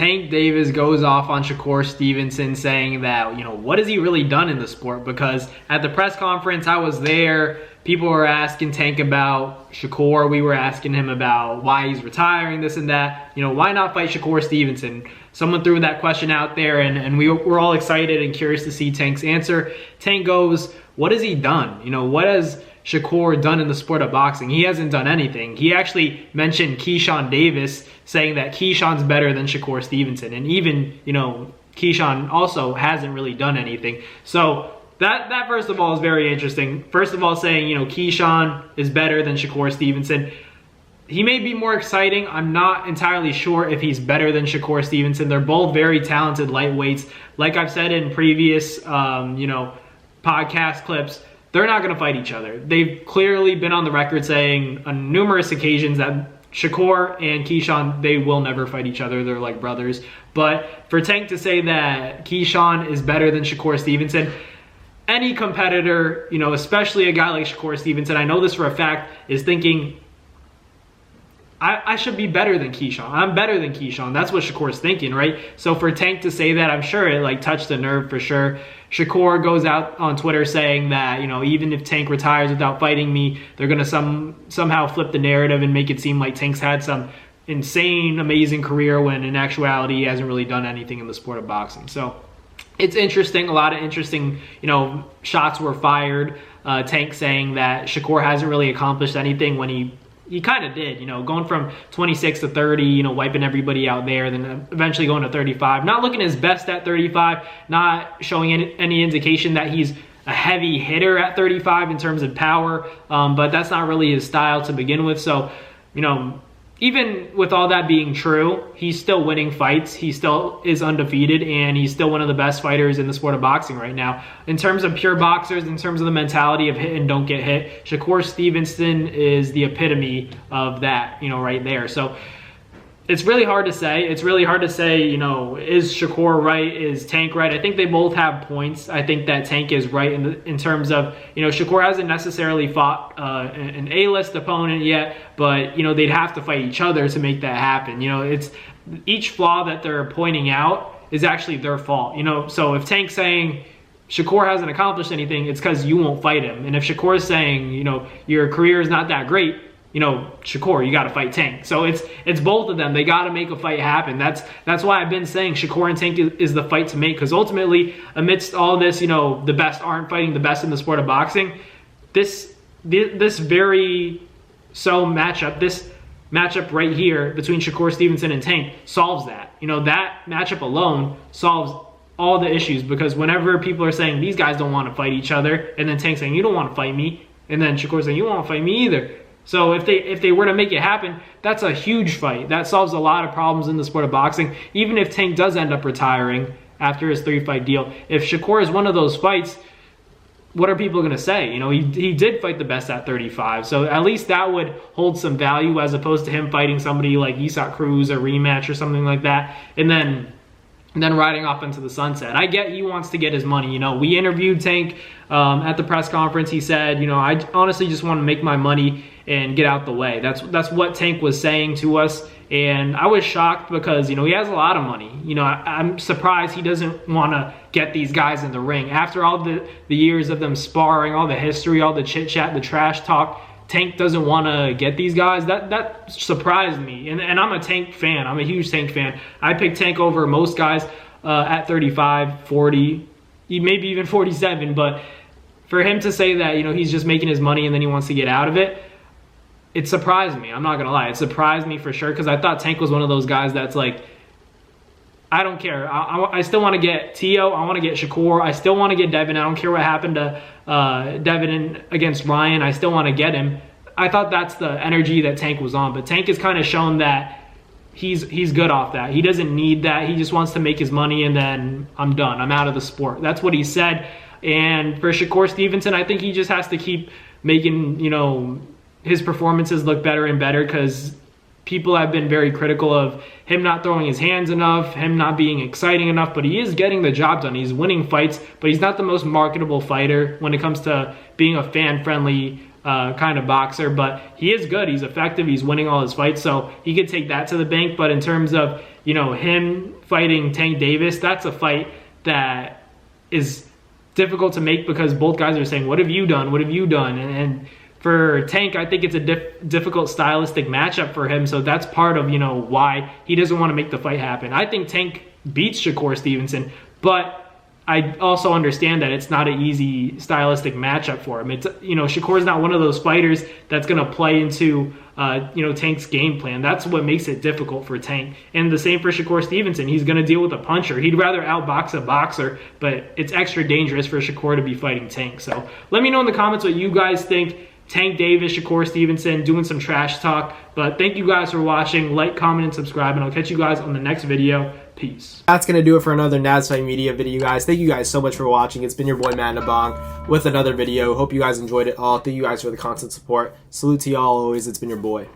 Tank Davis goes off on Shakur Stevenson saying that, you know, what has he really done in the sport? Because at the press conference, I was there. People were asking Tank about Shakur. We were asking him about why he's retiring, this and that. You know, why not fight Shakur Stevenson? Someone threw that question out there, and we were all excited and curious to see Tank's answer. Tank goes, what has he done? You know, what has Shakur done in the sport of boxing? He hasn't done anything. He actually mentioned Keyshawn Davis, saying that Keyshawn's better than Shakur Stevenson. And even, you know, Keyshawn also hasn't really done anything. So that first of all is very interesting. First of all, saying, you know, Keyshawn is better than Shakur Stevenson. He may be more exciting. I'm not entirely sure if he's better than Shakur Stevenson. They're both very talented lightweights. Like I've said in previous, you know, podcast clips, they're not going to fight each other. They've clearly been on the record saying on numerous occasions that Shakur and Keyshawn, they will never fight each other. They're like brothers. But for Tank to say that Keyshawn is better than Shakur Stevenson, any competitor, you know, especially a guy like Shakur Stevenson, I know this for a fact, is thinking, I should be better than Keyshawn. I'm better than Keyshawn. That's what Shakur's thinking, right? So for Tank to say that, I'm sure it like touched a nerve for sure. Shakur goes out on Twitter saying that, you know, even if Tank retires without fighting me, they're going to somehow flip the narrative and make it seem like Tank's had some insane, amazing career when in actuality he hasn't really done anything in the sport of boxing. So it's interesting. A lot of interesting, you know, shots were fired. Tank saying that Shakur hasn't really accomplished anything when he kind of did, you know, going from 26 to 30, you know, wiping everybody out there, then eventually going to 35. Not looking his best at 35, not showing any indication that he's a heavy hitter at 35 in terms of power, but that's not really his style to begin with. So, you know, even with all that being true, he's still winning fights. He still is undefeated, and he's still one of the best fighters in the sport of boxing right now. In terms of pure boxers, in terms of the mentality of hit and don't get hit, Shakur Stevenson is the epitome of that, you know, right there. So it's really hard to say. It's really hard to say, you know, is Shakur right? Is Tank right? I think they both have points. I think that Tank is right in terms of, you know, Shakur hasn't necessarily fought an A-list opponent yet, but, you know, they'd have to fight each other to make that happen. You know, it's each flaw that they're pointing out is actually their fault. You know, so if Tank's saying Shakur hasn't accomplished anything, it's because you won't fight him. And if Shakur is saying, you know, your career is not that great, you know, Shakur, you got to fight Tank. So it's both of them. They got to make a fight happen. That's why I've been saying Shakur and Tank is the fight to make, because ultimately, amidst all this, you know, the best aren't fighting the best in the sport of boxing. This very matchup right here between Shakur Stevenson and Tank solves that. You know, that matchup alone solves all the issues, because whenever people are saying these guys don't want to fight each other, and then Tank saying you don't want to fight me, and then Shakur saying you don't want to fight me either. So if they were to make it happen, that's a huge fight. That solves a lot of problems in the sport of boxing. Even if Tank does end up retiring after his 3-fight deal, if Shakur is one of those fights, what are people going to say? You know, he did fight the best at 35. So at least that would hold some value, as opposed to him fighting somebody like Isaac Cruz, a rematch or something like that, and then riding off into the sunset. I get he wants to get his money. You know, we interviewed Tank at the press conference. He said, you know, I honestly just want to make my money and get out the way. That's what Tank was saying to us. And I was shocked because, you know, he has a lot of money. You know, I'm surprised he doesn't want to get these guys in the ring. After all the years of them sparring, all the history, all the chit-chat, the trash talk, Tank doesn't want to get these guys. That surprised me. And I'm a Tank fan. I'm a huge Tank fan. I picked Tank over most guys at 35, 40, maybe even 47. But for him to say that, you know, he's just making his money and then he wants to get out of it, it surprised me. I'm not going to lie. It surprised me for sure, because I thought Tank was one of those guys that's like, I don't care. I still want to get Tio. I want to get Shakur. I still want to get Devin. I don't care what happened to Devin against Ryan. I still want to get him. I thought that's the energy that Tank was on. But Tank has kind of shown that he's good off that. He doesn't need that. He just wants to make his money, and then I'm done. I'm out of the sport. That's what he said. And for Shakur Stevenson, I think he just has to keep making, you know, his performances look better and better, because people have been very critical of him not throwing his hands enough, him not being exciting enough, but he is getting the job done. He's winning fights, but he's not the most marketable fighter when it comes to being a fan-friendly kind of boxer, but he is good. He's effective. He's winning all his fights, so he could take that to the bank. But in terms of, you know, him fighting Tank Davis, that's a fight that is difficult to make because both guys are saying, what have you done? What have you done? And for Tank, I think it's a difficult stylistic matchup for him, so that's part of, you know, why he doesn't want to make the fight happen. I think Tank beats Shakur Stevenson, but I also understand that it's not an easy stylistic matchup for him. It's, you know, Shakur's not one of those fighters that's going to play into, you know, Tank's game plan. That's what makes it difficult for Tank. And the same for Shakur Stevenson. He's going to deal with a puncher. He'd rather outbox a boxer, but it's extra dangerous for Shakur to be fighting Tank. So let me know in the comments what you guys think. Tank Davis, Shakur Stevenson, doing some trash talk. But thank you guys for watching. Like, comment, and subscribe, and I'll catch you guys on the next video. Peace. That's going to do it for another NASFight Media video, guys. Thank you guys so much for watching. It's been your boy, Matt Nabong, with another video. Hope you guys enjoyed it all. Thank you guys for the constant support. Salute to y'all always. It's been your boy.